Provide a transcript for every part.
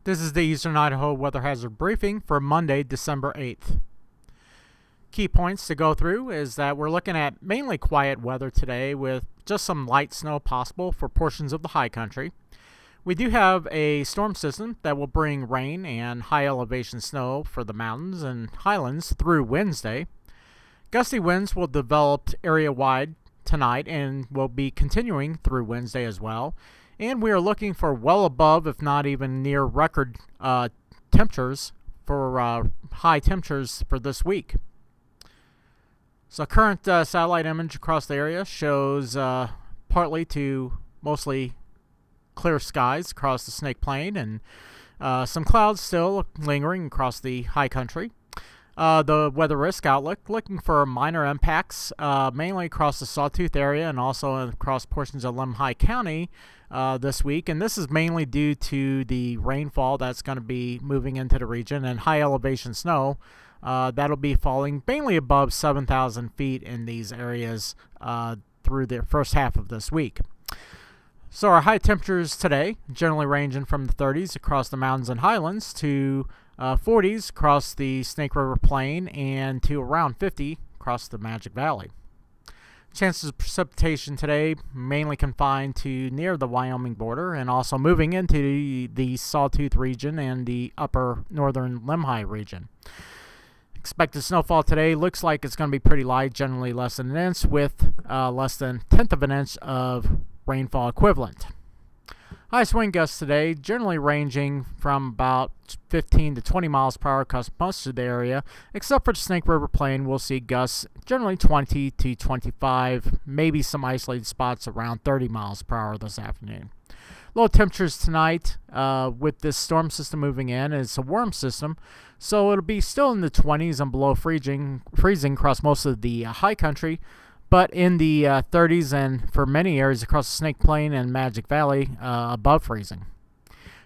This is the Eastern Idaho Weather Hazard Briefing for Monday, December 8th. Key points to go through is that we're looking at mainly quiet weather today with just some light snow possible for portions of the high country. We do have a storm system that will bring rain and high elevation snow for the mountains and highlands through Wednesday. Gusty winds will develop area-wide tonight and will be continuing through Wednesday as well. And we are looking for well above, if not even near record temperatures for high temperatures for this week. So current satellite image across the area shows partly to mostly clear skies across the Snake Plain and some clouds still lingering across the high country. The weather risk outlook looking for minor impacts mainly across the Sawtooth area and also across portions of Lemhi County this week, and this is mainly due to the rainfall that's going to be moving into the region and high elevation snow that'll be falling mainly above 7,000 feet in these areas through the first half of this week. So our high temperatures today generally ranging from the 30s across the mountains and highlands to 40s across the Snake River Plain and to around 50 across the Magic Valley. Chances of precipitation today mainly confined to near the Wyoming border and also moving into the Sawtooth region and the upper northern Lemhi region. Expected snowfall today looks like it's going to be pretty light, generally less than an inch with less than 1/10 of an inch of rainfall equivalent. Highest wind gusts today generally ranging from about 15 to 20 miles per hour across most of the area, except for the Snake River Plain. We'll see gusts generally 20 to 25, maybe some isolated spots around 30 miles per hour this afternoon. Low temperatures tonight with this storm system moving in. It's a warm system, so it'll be still in the 20s and below freezing across most of the high country, but in the 30s and for many areas across the Snake Plain and Magic Valley above freezing.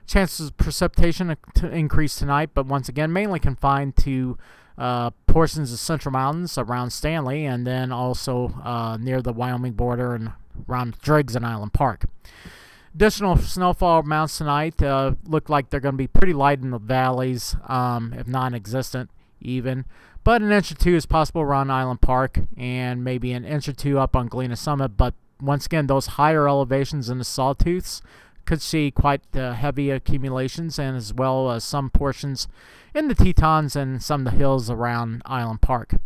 Chances of precipitation to increase tonight, but once again mainly confined to portions of Central Mountains around Stanley and then also near the Wyoming border and around Driggs and Island Park. Additional snowfall amounts tonight look like they're going to be pretty light in the valleys, if non-existent even. But an inch or two is possible around Island Park and maybe an inch or two up on Galena Summit. But once again, those higher elevations in the Sawtooths could see quite heavy accumulations, and as well as some portions in the Tetons and some of the hills around Island Park.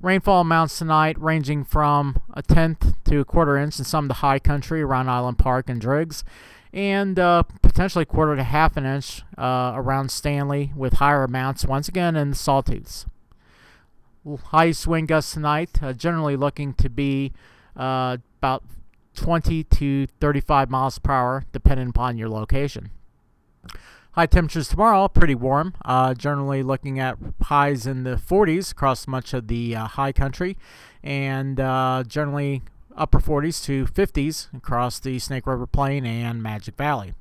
Rainfall amounts tonight ranging from 1/10 to 1/4 inch in some of the high country around Island Park and Driggs, and potentially 1/4 to 1/2 an inch around Stanley, with higher amounts once again in the Sawtooths. Highest wind gusts tonight generally looking to be about 20 to 35 miles per hour depending upon your location. High temperatures tomorrow, pretty warm, generally looking at highs in the 40s across much of the high country, and generally upper 40s to 50s across the Snake River Plain and Magic Valley.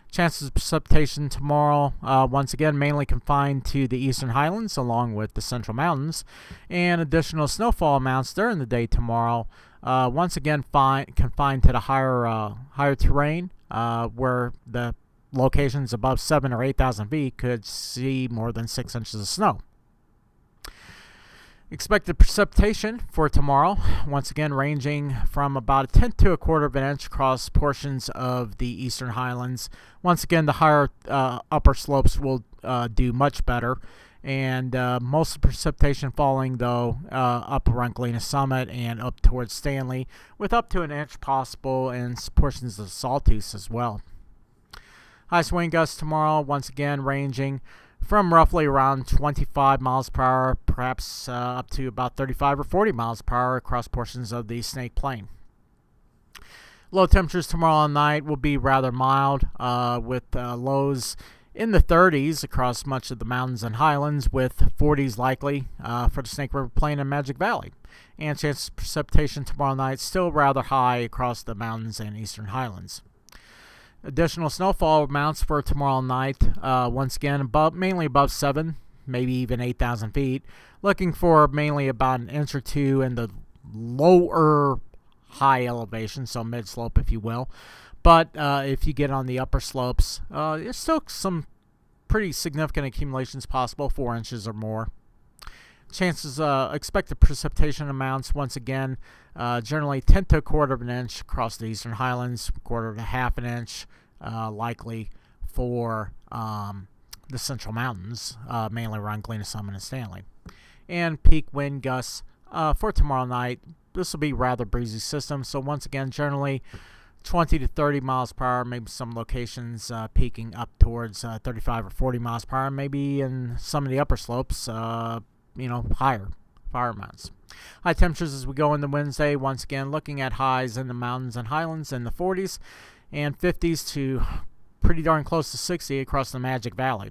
Chances of precipitation tomorrow, once again, mainly confined to the eastern highlands along with the central mountains, and additional snowfall amounts during the day tomorrow, once again confined to the higher terrain, where the locations above 7,000 or 8,000 feet could see more than 6 inches of snow. Expected precipitation for tomorrow, once again ranging from about 1/10 to 1/4 of an inch across portions of the eastern highlands. Once again, the higher upper slopes will do much better, and most of the precipitation falling, though, up around Galena Summit and up towards Stanley, with up to an inch possible in portions of the Sawtooths as well. Highest wind gusts tomorrow, once again ranging from roughly around 25 miles per hour, perhaps up to about 35 or 40 miles per hour across portions of the Snake Plain. Low temperatures tomorrow night will be rather mild, with lows in the 30s across much of the mountains and highlands, with 40s likely for the Snake River Plain and Magic Valley. And chances of precipitation tomorrow night still rather high across the mountains and eastern highlands. Additional snowfall amounts for tomorrow night, once again mainly above 7, maybe even 8,000 feet. Looking for mainly about an inch or two in the lower high elevation, so mid-slope if you will. But if you get on the upper slopes, there's still some pretty significant accumulations possible, 4 inches or more. Chances, expected precipitation amounts, once again, generally 1/10 to 1/4 of an inch across the eastern highlands, 1/4 to 1/2 an inch likely for the central mountains, mainly around Galena Summit and Stanley. And peak wind gusts for tomorrow night. This will be rather breezy system, so once again, generally 20 to 30 miles per hour, maybe some locations peaking up towards 35 or 40 miles per hour, maybe in some of the upper slopes, higher amounts. High temperatures as we go into Wednesday, once again, looking at highs in the mountains and highlands in the 40s and 50s to pretty darn close to 60 across the Magic Valley.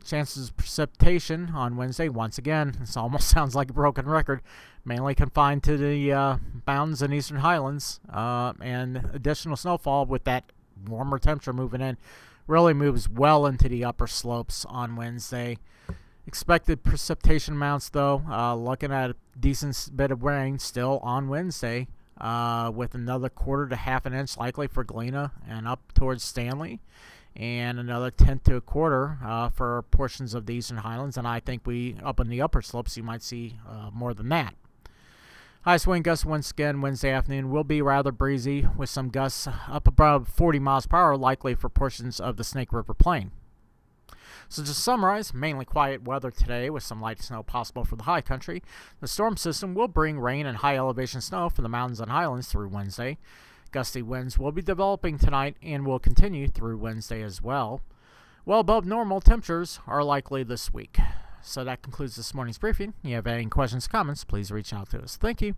Chances of precipitation on Wednesday, once again, this almost sounds like a broken record, mainly confined to the mountains and eastern highlands, and additional snowfall with that warmer temperature moving in really moves well into the upper slopes on Wednesday. Expected precipitation amounts, though, looking at a decent bit of rain still on Wednesday, with another 1/4 to 1/2 an inch likely for Galena and up towards Stanley, and another 1/10 to 1/4 for portions of the eastern highlands. And I think up in the upper slopes, you might see more than that. Highest wind gusts once again Wednesday afternoon will be rather breezy, with some gusts up above 40 miles per hour likely for portions of the Snake River Plain. So to summarize, mainly quiet weather today with some light snow possible for the high country. The storm system will bring rain and high elevation snow for the mountains and highlands through Wednesday. Gusty winds will be developing tonight and will continue through Wednesday as well. Well above normal temperatures are likely this week. So that concludes this morning's briefing. If you have any questions or comments, please reach out to us. Thank you.